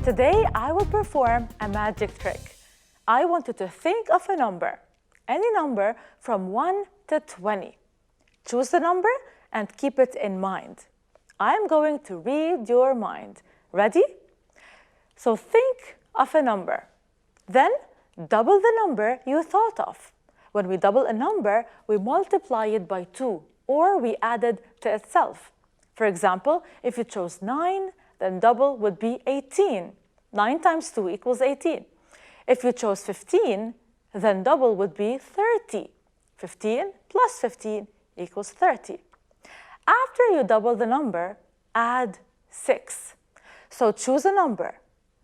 Today, I will perform a magic trick. I want you to think of a number, any number from 1 to 20. Choose the number and keep it in mind. I'm going to read your mind. Ready? So think of a number. Then double the number you thought of. When we double a number, we multiply it by 2, or we add it to itself. For example, if you chose 9, then double would be 18. 9 times 2 equals 18. If you chose 15, then double would be 30. 15 plus 15 equals 30. After you double the number, add 6. So choose a number,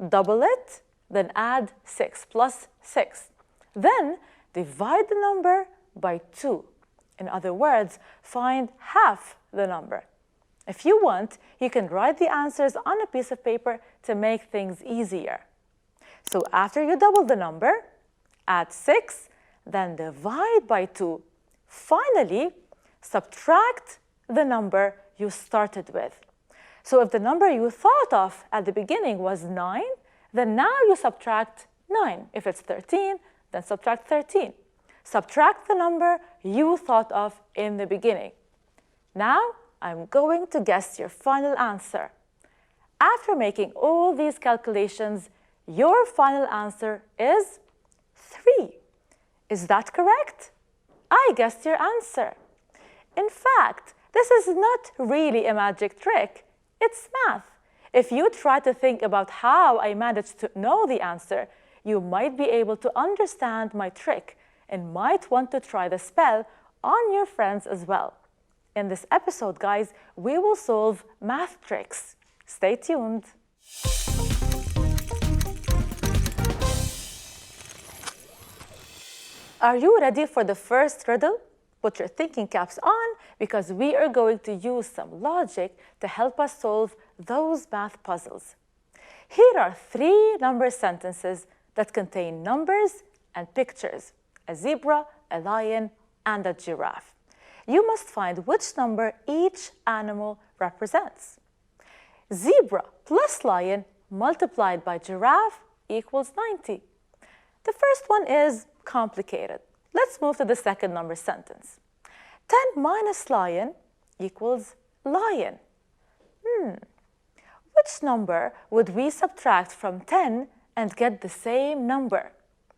double it, then add 6 plus 6. Then divide the number by 2. In other words, find half the number. If you want, you can write the answers on a piece of paper to make things easier. So after you double the number, add 6, then divide by 2. Finally, subtract the number you started with. So if the number you thought of at the beginning was 9, then now you subtract 9. If it's 13, then subtract 13. Subtract the number you thought of in the beginning. Now, I'm going to guess your final answer. After making all these calculations, your final answer is 3. Is that correct? I guessed your answer. In fact, this is not really a magic trick. It's math. If you try to think about how I managed to know the answer, you might be able to understand my trick and might want to try the spell on your friends as well. In this episode, guys, we will solve math tricks. Stay tuned. Are you ready for the first riddle? Put your thinking caps on because we are going to use some logic to help us solve those math puzzles. Here are 3 number sentences that contain numbers and pictures: a zebra, a lion, and a giraffe. You must find which number each animal represents. Zebra plus lion multiplied by giraffe equals 90. The first one is complicated. Let's move to the second number sentence. 10 minus lion equals lion. Which number would we subtract from 10 and get the same number?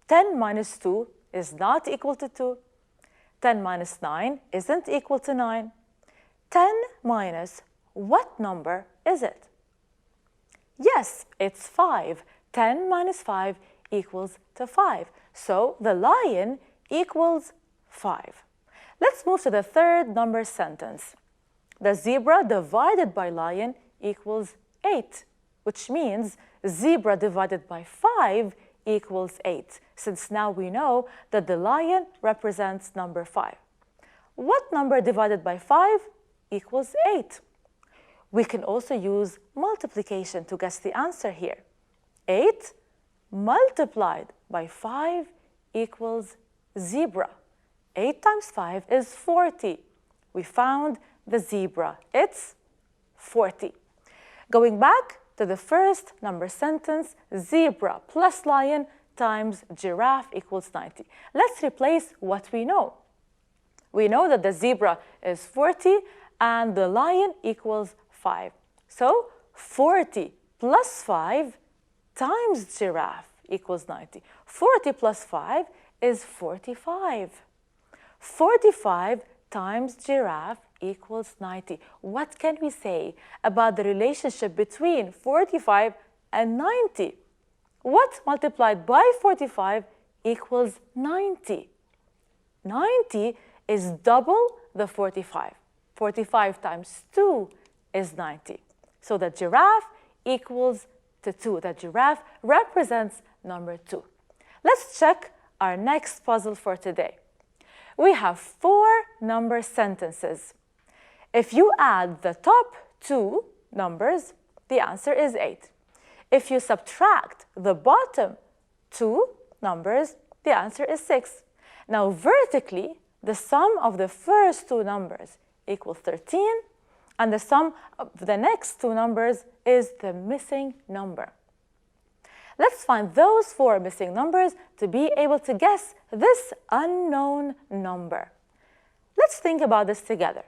10 minus 2 is not equal to 2. 10 minus 9 isn't equal to 9. 10 minus what number is it? Yes, it's 5. 10 minus 5 equals to 5. So the lion equals 5. Let's move to the third number sentence. The zebra divided by lion equals 8, which means zebra divided by 5 equals 8, since now we know that the lion represents number 5. What number divided by 5 equals 8? We can also use multiplication to guess the answer here. 8 multiplied by 5 equals zebra. 8 times 5 is 40. We found the zebra. It's 40. Going back to the first number sentence, zebra plus lion times giraffe equals 90. Let's replace what we know. We know that the zebra is 40 and the lion equals 5. So 40 plus 5 times giraffe equals 90. 40 plus 5 is 45. 45 times giraffe equals 90. What can we say about the relationship between 45 and 90? What multiplied by 45 equals 90? 90 is double the 45. 45 times 2 is 90. So the giraffe equals to 2. The giraffe represents number 2. Let's check our next puzzle for today. We have 4 number sentences. If you add the top 2 numbers, the answer is 8. If you subtract the bottom 2 numbers, the answer is 6. Now vertically, the sum of the first 2 numbers equals 13, and the sum of the next 2 numbers is the missing number. Let's find those 4 missing numbers to be able to guess this unknown number. Let's think about this together.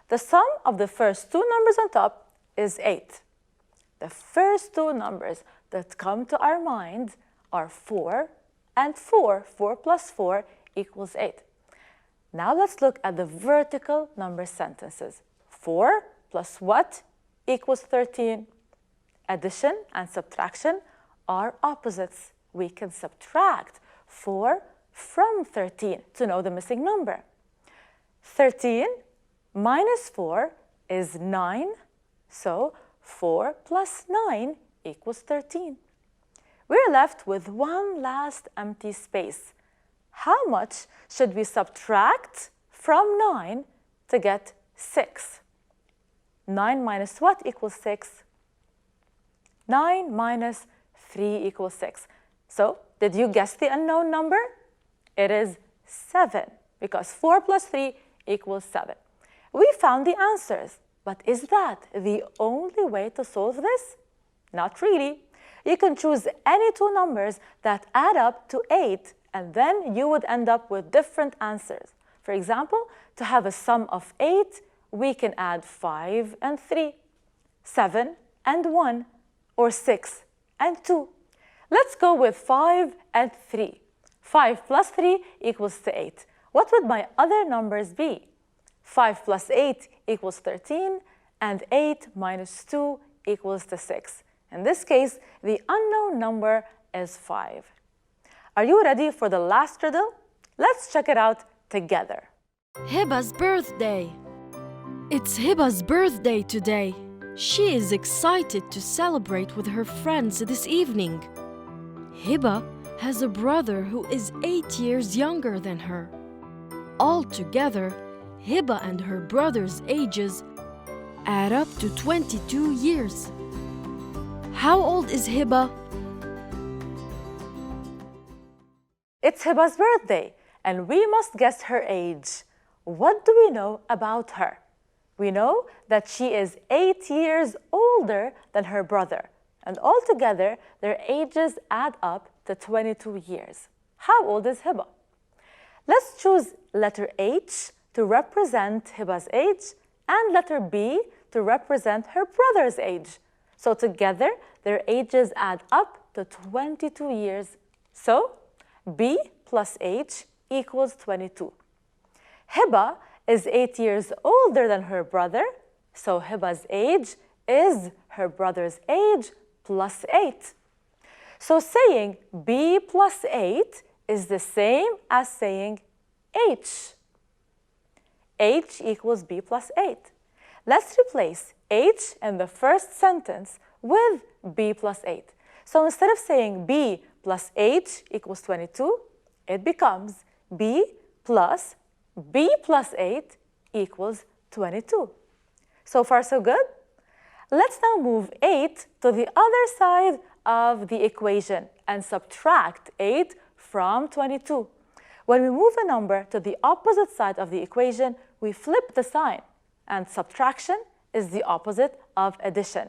The sum of the first 2 numbers on top is 8. The first 2 numbers that come to our mind are 4 and 4. 4 plus 4 equals 8. Now let's look at the vertical number sentences. 4 plus what equals 13? Addition and subtraction are opposites. We can subtract 4 from 13 to know the missing number. 13 minus 4 is 9, so 4 plus 9 equals 13. We're left with one last empty space. How much should we subtract from 9 to get 6? 9 minus what equals 6? 9 minus 3 equals 6. So, did you guess the unknown number? It is 7, because 4 plus 3 equals 7. We found the answers, but is that the only way to solve this? Not really. You can choose any 2 numbers that add up to 8, and then you would end up with different answers. For example, to have a sum of 8, we can add 5 and 3, 7 and 1, or 6 and 2. Let's go with 5 and 3. 5 plus 3 equals to 8. What would my other numbers be? 5 plus 8 equals 13, and 8 minus 2 equals to 6. In this case, the unknown number is 5. Are you ready for the last riddle? Let's check it out together. Hiba's birthday. It's Hiba's birthday today. She is excited to celebrate with her friends this evening. Hiba has a brother who is 8 years younger than her. Altogether, Hiba and her brother's ages add up to 22 years. How old is Hiba? It's Hiba's birthday, and we must guess her age. What do we know about her? We know that she is 8 years older than her brother, and altogether their ages add up to 22 years. How old is Hiba? Let's choose letter H to represent Hiba's age and letter B to represent her brother's age. So together, their ages add up to 22 years. So B plus H equals 22. Hiba is 8 years older than her brother, so Hiba's age is her brother's age plus 8. So saying B plus 8 is the same as saying H. H equals B plus 8. Let's replace H in the first sentence with B plus 8. So instead of saying B plus H equals 22, it becomes B plus 8 equals 22. So far, so good? Let's now move 8 to the other side of the equation and subtract 8 from 22. When we move a number to the opposite side of the equation, we flip the sign, and subtraction is the opposite of addition.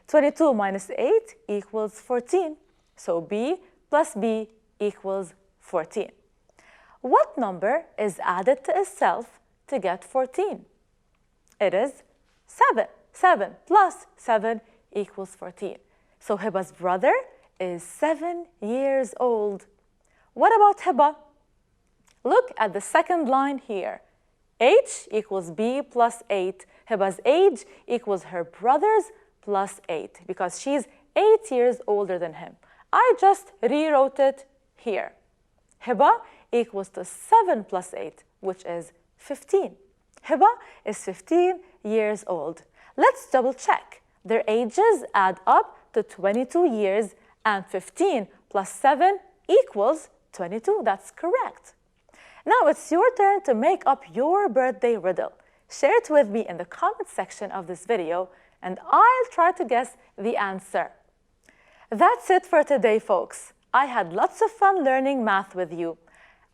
22 minus 8 equals 14, so B plus B equals 14. What number is added to itself to get 14? It is 7. 7 plus 7 equals 14. So Hiba's brother is 7 years old. What about Hiba? Look at the second line here. H equals B plus 8. Hiba's age equals her brother's plus 8 because she's 8 years older than him. I just rewrote it here. Hiba equals to 7 plus 8, which is 15. Hiba is 15 years old. Let's double check. Their ages add up to 22 years, and 15 plus 7 equals 22. That's correct. Now it's your turn to make up your birthday riddle. Share it with me in the comment section of this video, and I'll try to guess the answer. That's it for today, folks. I had lots of fun learning math with you.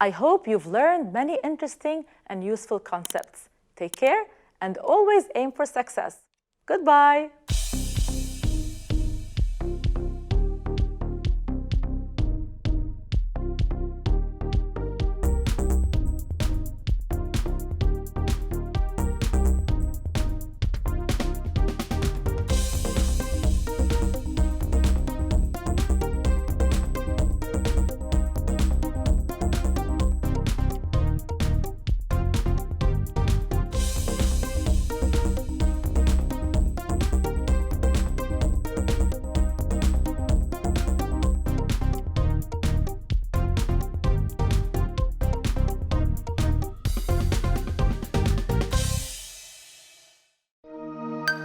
I hope you've learned many interesting and useful concepts. Take care and always aim for success. Goodbye.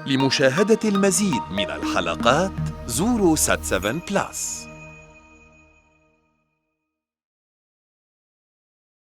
لمشاهدة المزيد من الحلقات زوروا سات7 بلس.